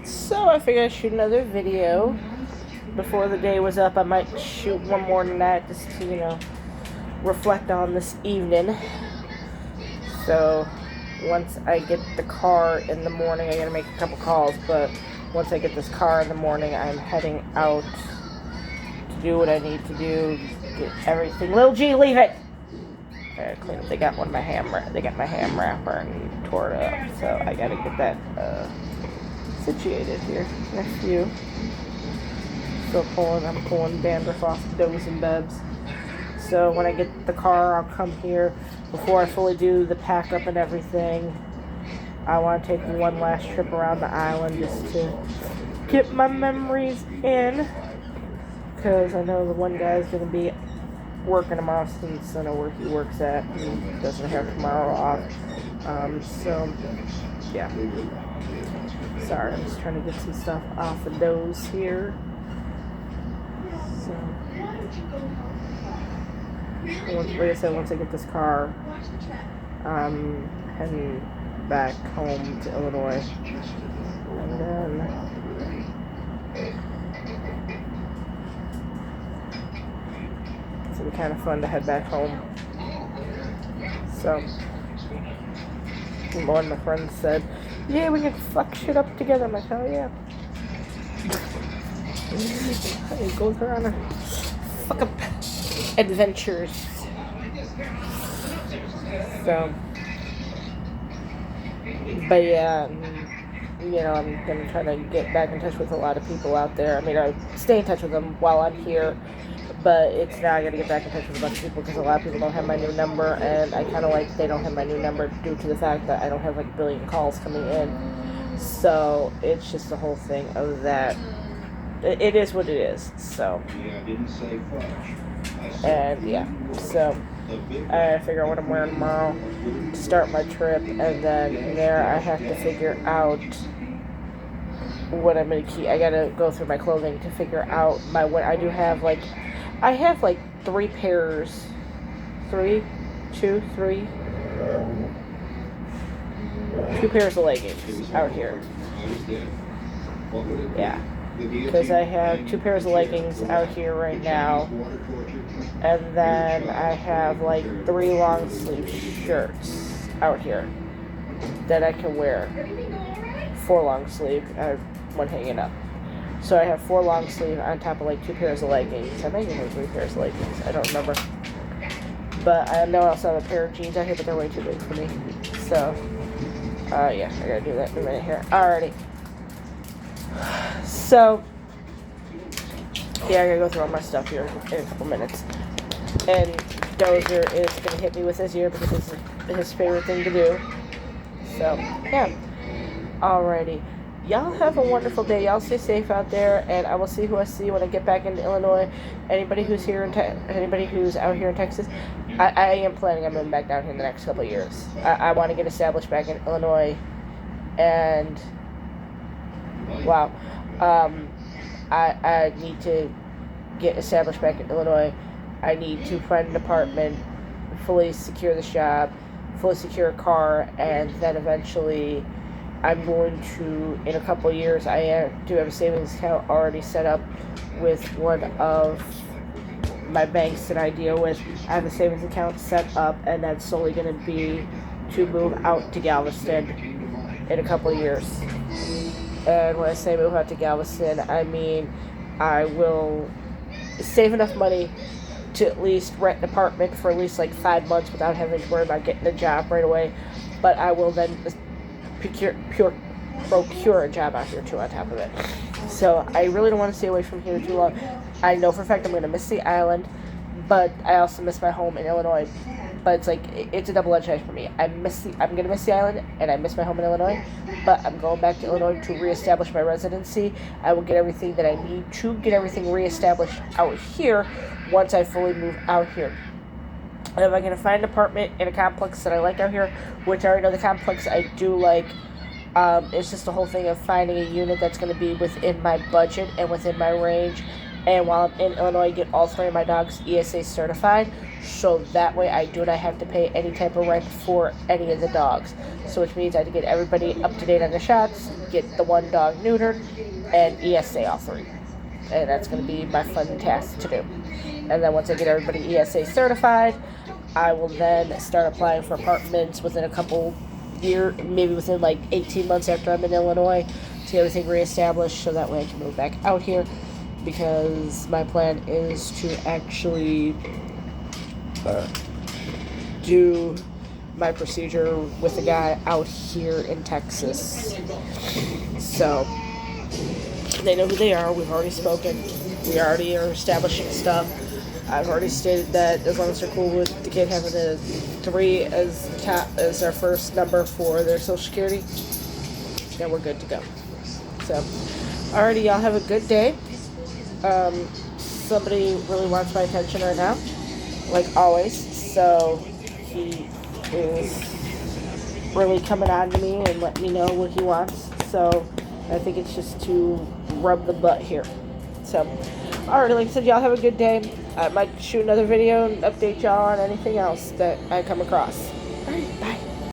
So I figured I'd shoot another video. Before the day was up, I might shoot one more tonight just to, reflect on this evening. So once I get the car in the morning, I gotta make a couple calls, but once I get this car in the morning, I'm heading out to do what I need to do, get everything. Lil G, leave it! Clean up. They got my ham wrapper and tore it up, so I gotta get that situated here. Next few. I'm pulling dandruff off those and bebs. So when I get the car, I'll come here. Before I fully do the pack up and everything, I want to take one last trip around the island just to get my memories in. Because I know the one guy's going to be working tomorrow since I know where he works at. He doesn't have tomorrow off. So, yeah. Sorry, I'm just trying to get some stuff off of those here. So, like I said, once I get this car, I'm heading back home to Illinois. And then it's going to be kind of fun to head back home. So, one of my friends said, yeah, we can fuck shit up together. I'm like, hell yeah. It goes around and fuck up adventures. So, but yeah, I'm gonna try to get back in touch with a lot of people out there. I mean, I stay in touch with them while I'm here, but it's now I gotta get back in touch with a bunch of people because a lot of people don't have my new number, and I kind of like they don't have my new number due to the fact that I don't have like a billion calls coming in. So it's just the whole thing of that. It is what it is. So, and yeah, so I figure out what I'm wearing tomorrow to start my trip, and then there I have to figure out what I'm gonna keep. I gotta go through my clothing to figure out what I do have. I have three pairs, two pairs of leggings out here. Yeah. Because I have two pairs of leggings out here right now, and then I have three long sleeve shirts out here that I can wear. 4 long sleeve, I have one hanging up. So I have 4 long sleeve on top of 2 pairs of leggings. I might even have 3 pairs of leggings, I don't remember. But I know I also have a pair of jeans out here, but they're way too big for me. So, yeah, I gotta do that in a minute here. Alrighty. So, yeah, I gotta go through all my stuff here in a couple minutes. And Dozer is gonna hit me with his ear because it's his favorite thing to do. So, yeah. Alrighty. Y'all have a wonderful day. Y'all stay safe out there, and I will see who I see when I get back into Illinois. Anybody who's out here in Texas, I am planning on moving back down here in the next couple of years. I want to get established back in Illinois, and wow. I need to get established back in Illinois. I need to find an apartment, fully secure the job, fully secure a car, and then eventually I'm going to, in a couple of years, I do have a savings account already set up with one of my banks that I deal with. I have a savings account set up, and that's solely going to be to move out to Galveston in a couple of years. And when I say move out to Galveston, I mean I will save enough money to at least rent an apartment for at least 5 months without having to worry about getting a job right away. But I will then procure a job out here too on top of it. So I really don't want to stay away from here too long. I know for a fact I'm going to miss the island, but I also miss my home in Illinois. But it's a double-edged knife for me. I'm going to miss the island, and I miss my home in Illinois, but I'm going back to Illinois to reestablish my residency. I will get everything that I need to get everything reestablished out here once I fully move out here. And if I can find an apartment in a complex that I like out here, which I already know the complex I do like, it's just the whole thing of finding a unit that's going to be within my budget and within my range. and while I'm in Illinois, get all 3 of my dogs ESA certified, so that way I do not have to pay any type of rent for any of the dogs. So which means I have to get everybody up to date on the shots, get the 1 dog neutered, and ESA all 3. And that's going to be my fun task to do. And then once I get everybody ESA certified, I will then start applying for apartments within a couple years, maybe within like 18 months after I'm in Illinois, to get everything reestablished, so that way I can move back out here, because my plan is to actually do my procedure with a guy out here in Texas. So they know who they are. We've already spoken. We already are establishing stuff. I've already stated that as long as they're cool with the kid having a 3 as our first number for their Social Security, then we're good to go. So, alrighty, y'all have a good day. Somebody really wants my attention right now, like always. So he is really coming on to me and letting me know what he wants. So I think it's just to rub the butt here. So, alright, like I said, y'all have a good day. I might shoot another video and update y'all on anything else that I come across. Alright, bye.